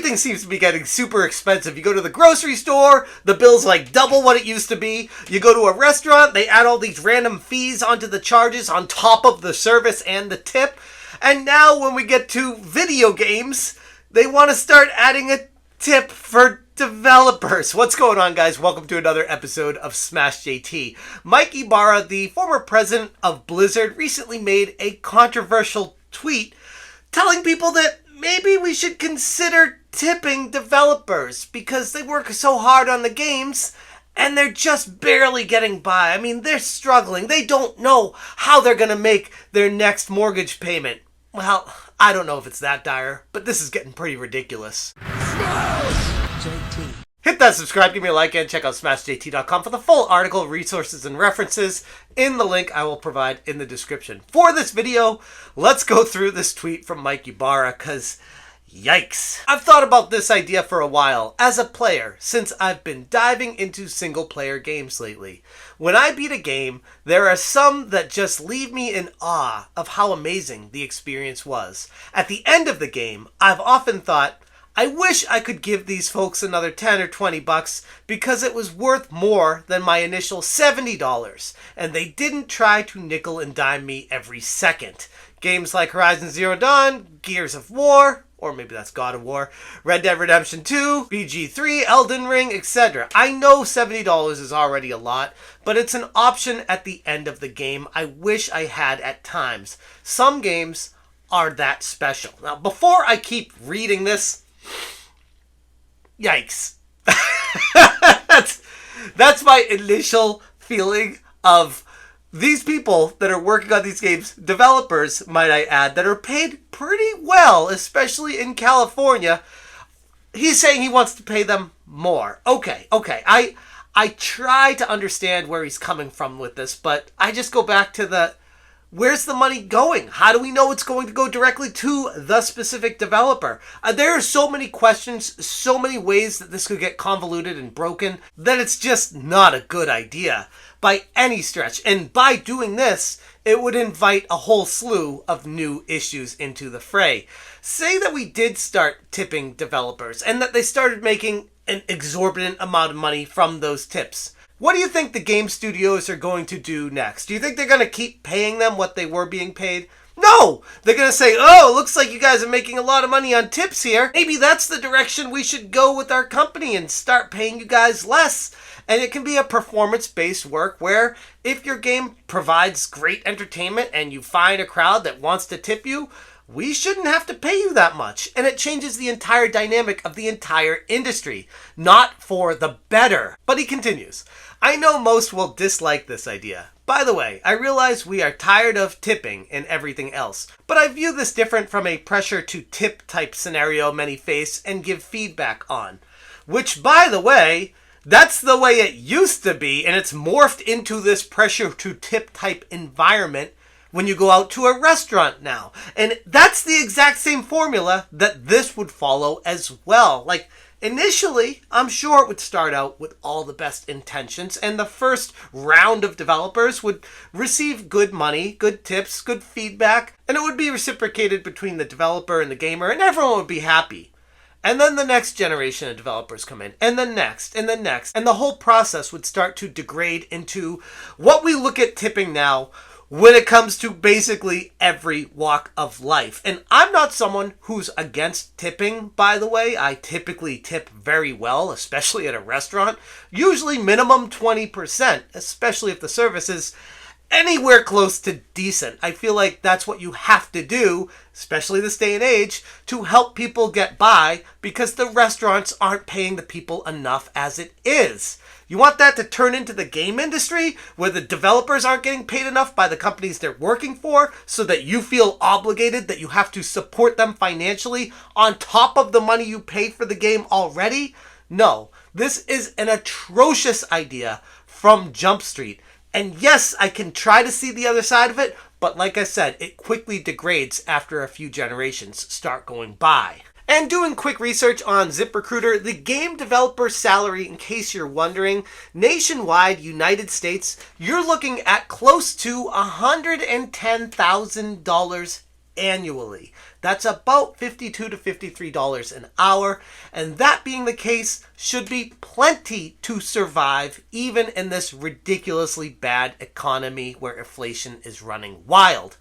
everything seems to be getting super expensive. You go to the grocery store, the bill's like double what it used to be. You go to a restaurant, they add all these random fees onto the charges on top of the service and the tip. And now when we get to video games, they want to start adding a tip for developers. What's going on, guys? Welcome to another episode of Smash JT. Mike Ybarra, the former president of Blizzard, recently made a controversial tweet telling people that maybe we should consider tipping developers because they work so hard on the games and they're just barely getting by. I mean, they're struggling. They don't know how they're going to make their next mortgage payment. Well, I don't know if it's that dire, but this is getting pretty ridiculous. JT. Hit that subscribe, give me a like, and check out SmashJT.com for the full article, resources, and references in the link I will provide in the description. For this video, let's go through this tweet from Mike Ybarra, because yikes. I've thought about this idea for a while as a player since I've been diving into single-player games lately. When I beat a game, there are some that just leave me in awe of how amazing the experience was. At the end of the game, I've often thought, I wish I could give these folks another 10 or 20 bucks because it was worth more than my initial $70, and they didn't try to nickel and dime me every second. Games like Horizon Zero Dawn, Gears of War, or maybe that's God of War, Red Dead Redemption 2, BG3, Elden Ring, etc. I know $70 is already a lot, but it's an option at the end of the game I wish I had at times. Some games are that special. Now, before I keep reading this, yikes. That's my initial feeling of these people that are working on these games, developers, might I add, that are paid pretty well, especially in California. He's saying he wants to pay them more. Okay. I try to understand where he's coming from with this, but I just go back to where's the money going? How do we know it's going to go directly to the specific developer? There are so many questions, so many ways that this could get convoluted and broken, that it's just not a good idea by any stretch. And by doing this, it would invite a whole slew of new issues into the fray. Say that we did start tipping developers and that they started making an exorbitant amount of money from those tips. What do you think the game studios are going to do next? Do you think they're going to keep paying them what they were being paid? No! They're going to say, oh, looks like you guys are making a lot of money on tips here. Maybe that's the direction we should go with our company and start paying you guys less. And it can be a performance-based work where if your game provides great entertainment and you find a crowd that wants to tip you, we shouldn't have to pay you that much. And it changes the entire dynamic of the entire industry. Not for the better. But he continues, I know most will dislike this idea. By the way, I realize we are tired of tipping and everything else, but I view this different from a pressure to tip type scenario many face and give feedback on. Which, by the way, that's the way it used to be, and it's morphed into this pressure to tip type environment when you go out to a restaurant now. And that's the exact same formula that this would follow as well. Like, initially, I'm sure it would start out with all the best intentions, and the first round of developers would receive good money, good tips, good feedback, and it would be reciprocated between the developer and the gamer, and everyone would be happy. And then the next generation of developers come in, and the next, and the next, and the whole process would start to degrade into what we look at tipping now when it comes to basically every walk of life. And I'm not someone who's against tipping, by the way. I typically tip very well, especially at a restaurant. Usually minimum 20%, especially if the service is anywhere close to decent. I feel like that's what you have to do, especially this day and age, to help people get by because the restaurants aren't paying the people enough as it is. You want that to turn into the game industry where the developers aren't getting paid enough by the companies they're working for so that you feel obligated that you have to support them financially on top of the money you pay for the game already? No, this is an atrocious idea from Jump Street. And yes, I can try to see the other side of it, but like I said, it quickly degrades after a few generations start going by. And doing quick research on ZipRecruiter, the game developer salary, in case you're wondering, nationwide, United States, you're looking at close to $110,000 annually. That's about $52 to $53 an hour, and that being the case should be plenty to survive even in this ridiculously bad economy where inflation is running wild.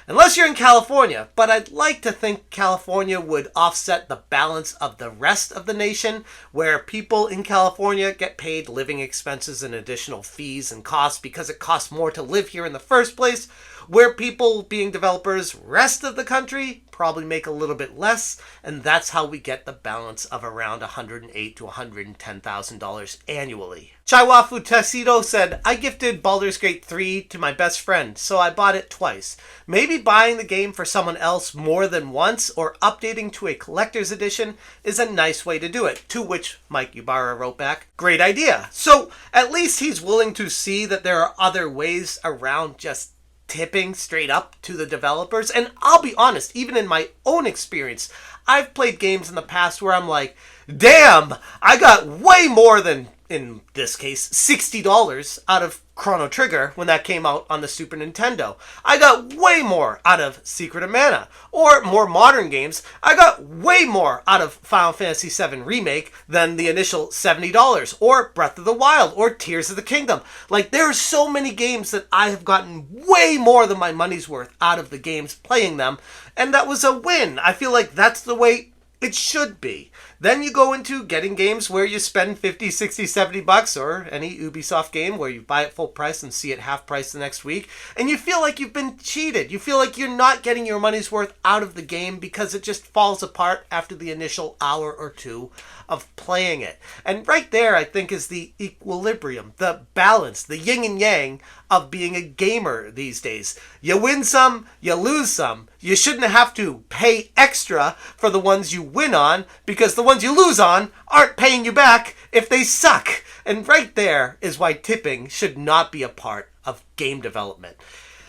Unless you're in California, but I'd like to think California would offset the balance of the rest of the nation, where people in California get paid living expenses and additional fees and costs because it costs more to live here in the first place, where people being developers rest of the country probably make a little bit less, and that's how we get the balance of around $108,000 to $110,000 annually. Chaiwafu Tessido said, I gifted Baldur's Gate 3 to my best friend, so I bought it twice. Maybe buying the game for someone else more than once or updating to a collector's edition is a nice way to do it. To which Mike Ybarra wrote back, great idea. So at least he's willing to see that there are other ways around just tipping straight up to the developers. And I'll be honest, even in my own experience, I've played games in the past where I'm like, damn, I got way more than, in this case, $60 out of Chrono Trigger when that came out on the Super Nintendo. I got way more out of Secret of Mana. Or more modern games, I got way more out of Final Fantasy VII Remake than the initial $70. Or Breath of the Wild, or Tears of the Kingdom. Like, there are so many games that I have gotten way more than my money's worth out of the games playing them, and that was a win. I feel like that's the way it should be. Then you go into getting games where you spend 50, 60, 70 bucks, or any Ubisoft game where you buy it full price and see it half price the next week, and you feel like you've been cheated. You feel like you're not getting your money's worth out of the game because it just falls apart after the initial hour or two of playing it. And right there, I think, is the equilibrium, the balance, the yin and yang of being a gamer these days. You win some, you lose some. You shouldn't have to pay extra for the ones you win on, because the ones you lose on aren't paying you back if they suck. And right there is why tipping should not be a part of game development.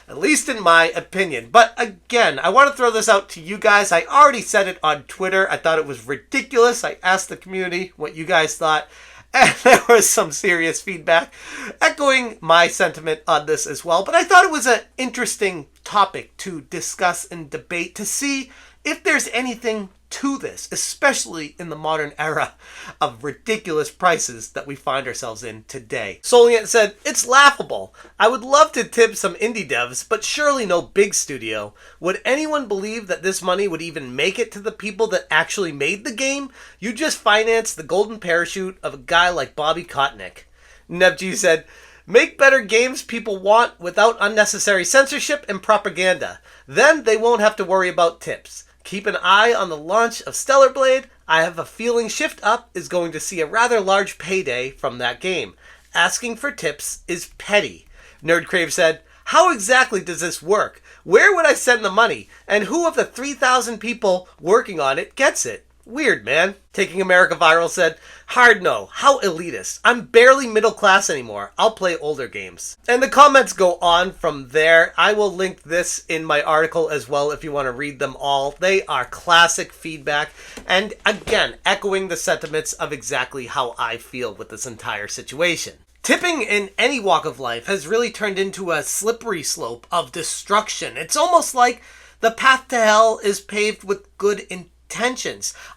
At least in my opinion. But again, I want to throw this out to you guys. I already said it on Twitter. I thought it was ridiculous. I asked the community what you guys thought, and there was some serious feedback echoing my sentiment on this as well. But I thought it was an interesting topic to discuss and debate, to see if there's anything to this, especially in the modern era of ridiculous prices that we find ourselves in today. Soliant said, it's laughable. I would love to tip some indie devs, but surely no big studio. Would anyone believe that this money would even make it to the people that actually made the game? You just financed the golden parachute of a guy like Bobby Kotick. NebG said, make better games people want without unnecessary censorship and propaganda. Then they won't have to worry about tips. Keep an eye on the launch of Stellar Blade. I have a feeling Shift Up is going to see a rather large payday from that game. Asking for tips is petty. Nerdcrave said, how exactly does this work? Where would I send the money? And who of the 3,000 people working on it gets it? Weird, man. Taking America Viral said, hard no. How elitist. I'm barely middle class anymore. I'll play older games. And the comments go on from there. I will link this in my article as well if you want to read them all. They are classic feedback. And again, echoing the sentiments of exactly how I feel with this entire situation. Tipping in any walk of life has really turned into a slippery slope of destruction. It's almost like the path to hell is paved with good intentions.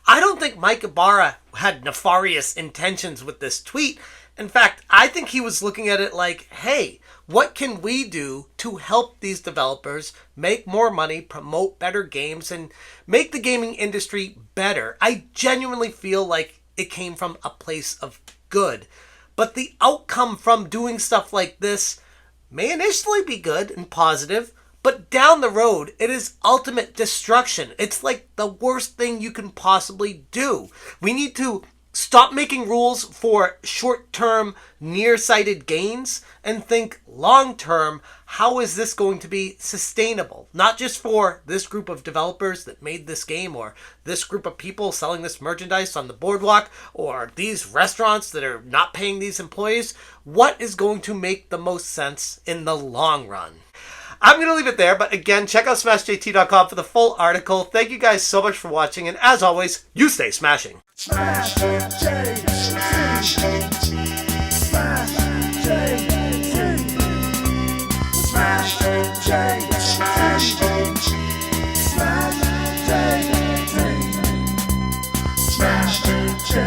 I don't think Mike Ybarra had nefarious intentions with this tweet. In fact, I think he was looking at it like, hey, what can we do to help these developers make more money, promote better games, and make the gaming industry better? I genuinely feel like it came from a place of good. But the outcome from doing stuff like this may initially be good and positive, but down the road, it is ultimate destruction. It's like the worst thing you can possibly do. We need to stop making rules for short-term, nearsighted gains and think long-term, how is this going to be sustainable? Not just for this group of developers that made this game, or this group of people selling this merchandise on the boardwalk, or these restaurants that are not paying these employees. What is going to make the most sense in the long run? I'm going to leave it there, but again, check out SmashJT.com for the full article. Thank you guys so much for watching, and as always, you stay smashing. Smash JT. Smash JT. Smash JT. Check